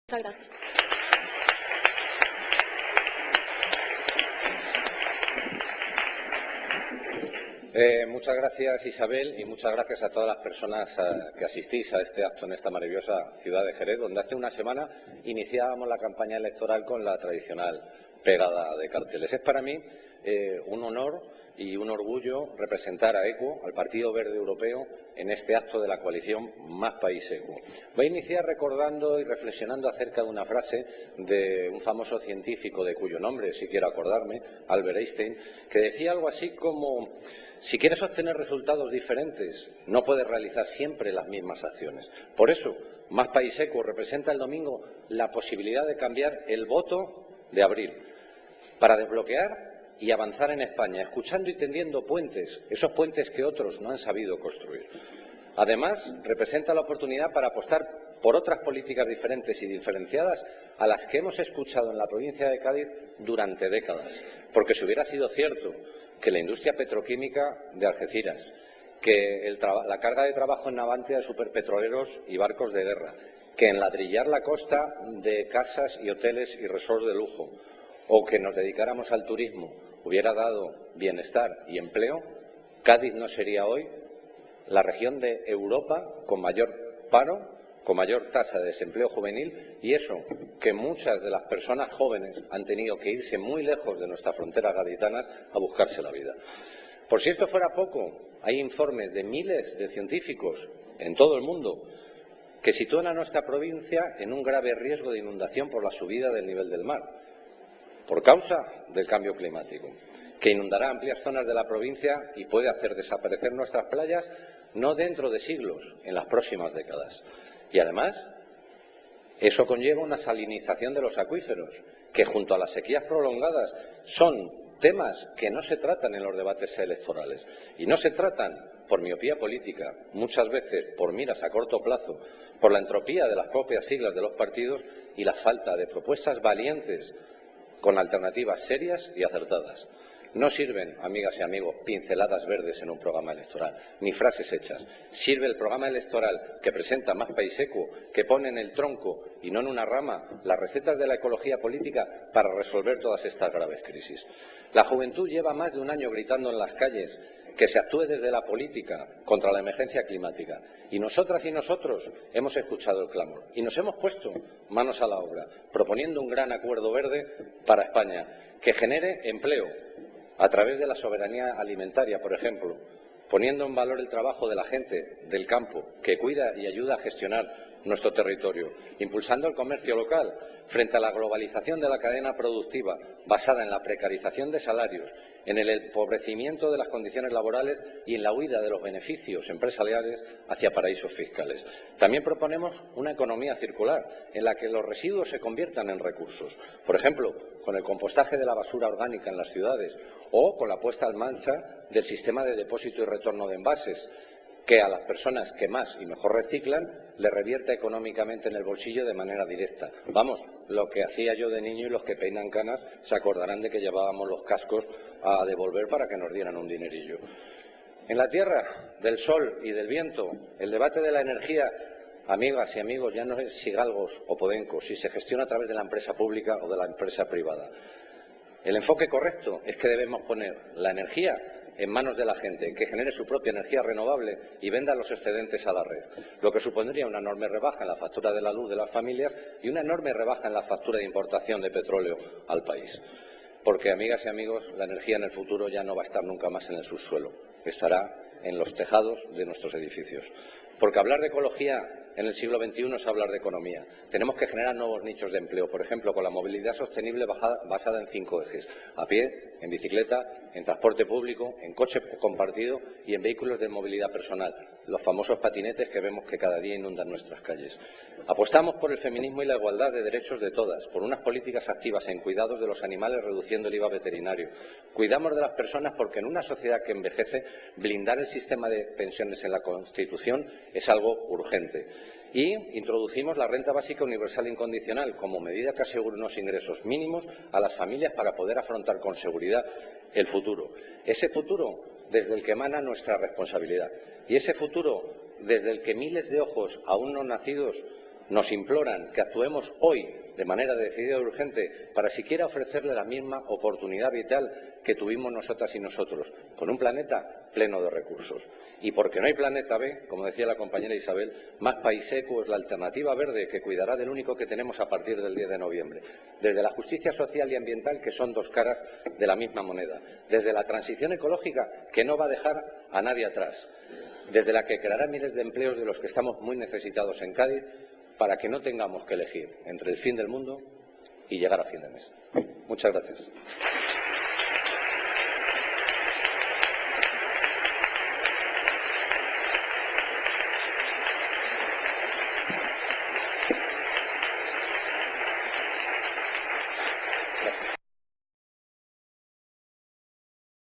Muchas gracias. Muchas gracias, Isabel, y muchas gracias a todas las personas que asistís a este acto en esta maravillosa ciudad de Jerez, donde hace una semana iniciábamos la campaña electoral con la tradicional pegada de carteles. Es para mí un honor y un orgullo representar a ECUO, al Partido Verde Europeo, en este acto de la coalición Más País ECUO. Voy a iniciar recordando y reflexionando acerca de una frase de un famoso científico de cuyo nombre, si quiero acordarme, Albert Einstein, que decía algo así como: si quieres obtener resultados diferentes, no puedes realizar siempre las mismas acciones. Por eso, Más País ECUO representa el domingo la posibilidad de cambiar el voto de abril para desbloquear y avanzar en España, escuchando y tendiendo puentes, esos puentes que otros no han sabido construir. Además, representa la oportunidad para apostar por otras políticas diferentes y diferenciadas a las que hemos escuchado en la provincia de Cádiz durante décadas. Porque si hubiera sido cierto que la industria petroquímica de Algeciras, que la carga de trabajo en Navantia de superpetroleros y barcos de guerra, que enladrillar la costa de casas y hoteles y resorts de lujo, o que nos dedicáramos al turismo hubiera dado bienestar y empleo, Cádiz no sería hoy la región de Europa con mayor paro, con mayor tasa de desempleo juvenil, y eso que muchas de las personas jóvenes han tenido que irse muy lejos de nuestras fronteras gaditanas a buscarse la vida. Por si esto fuera poco, hay informes de miles de científicos en todo el mundo que sitúan a nuestra provincia en un grave riesgo de inundación por la subida del nivel del mar, por causa del cambio climático, que inundará amplias zonas de la provincia y puede hacer desaparecer nuestras playas no dentro de siglos, en las próximas décadas. Y además, eso conlleva una salinización de los acuíferos, que junto a las sequías prolongadas son temas que no se tratan en los debates electorales. Y no se tratan por miopía política, muchas veces por miras a corto plazo, por la entropía de las propias siglas de los partidos y la falta de propuestas valientes con alternativas serias y acertadas. No sirven, amigas y amigos, pinceladas verdes en un programa electoral, ni frases hechas. Sirve el programa electoral que presenta Más País ECUO, que pone en el tronco y no en una rama las recetas de la ecología política para resolver todas estas graves crisis. La juventud lleva más de un año gritando en las calles que se actúe desde la política contra la emergencia climática. Y nosotras y nosotros hemos escuchado el clamor y nos hemos puesto manos a la obra, proponiendo un gran acuerdo verde para España, que genere empleo a través de la soberanía alimentaria, por ejemplo, poniendo en valor el trabajo de la gente del campo, que cuida y ayuda a gestionar nuestro territorio, impulsando el comercio local frente a la globalización de la cadena productiva basada en la precarización de salarios, en el empobrecimiento de las condiciones laborales y en la huida de los beneficios empresariales hacia paraísos fiscales. También proponemos una economía circular en la que los residuos se conviertan en recursos, por ejemplo, con el compostaje de la basura orgánica en las ciudades o con la puesta en marcha del sistema de depósito y retorno de envases, que a las personas que más y mejor reciclan les revierte económicamente en el bolsillo de manera directa. Vamos, lo que hacía yo de niño, y los que peinan canas se acordarán de que llevábamos los cascos a devolver para que nos dieran un dinerillo. En la tierra del sol y del viento, el debate de la energía, amigas y amigos, ya no es si Galgos o Podenco, si se gestiona a través de la empresa pública o de la empresa privada. El enfoque correcto es que debemos poner la energía en manos de la gente, que genere su propia energía renovable y venda los excedentes a la red, lo que supondría una enorme rebaja en la factura de la luz de las familias y una enorme rebaja en la factura de importación de petróleo al país. Porque, amigas y amigos, la energía en el futuro ya no va a estar nunca más en el subsuelo, estará en los tejados de nuestros edificios. Porque hablar de ecología en el siglo XXI es hablar de economía. Tenemos que generar nuevos nichos de empleo, por ejemplo, con la movilidad sostenible basada en 5 ejes: a pie, en bicicleta, en transporte público, en coche compartido y en vehículos de movilidad personal, los famosos patinetes que vemos que cada día inundan nuestras calles. Apostamos por el feminismo y la igualdad de derechos de todas, por unas políticas activas en cuidados de los animales reduciendo el IVA veterinario. Cuidamos de las personas porque en una sociedad que envejece, blindar el sistema de pensiones en la Constitución es algo urgente. Y introducimos la renta básica universal incondicional como medida que asegure unos ingresos mínimos a las familias para poder afrontar con seguridad el futuro. Ese futuro desde el que emana nuestra responsabilidad. Y ese futuro desde el que miles de ojos aún no nacidos nos imploran que actuemos hoy de manera decidida y urgente para siquiera ofrecerle la misma oportunidad vital que tuvimos nosotras y nosotros, con un planeta pleno de recursos. Y porque no hay planeta B, como decía la compañera Isabel, Más País Equo es la alternativa verde que cuidará del único que tenemos a partir del 10 de noviembre. Desde la justicia social y ambiental, que son dos caras de la misma moneda. Desde la transición ecológica, que no va a dejar a nadie atrás. Desde la que creará miles de empleos de los que estamos muy necesitados en Cádiz, para que no tengamos que elegir entre el fin del mundo y llegar a fin de mes. Muchas gracias.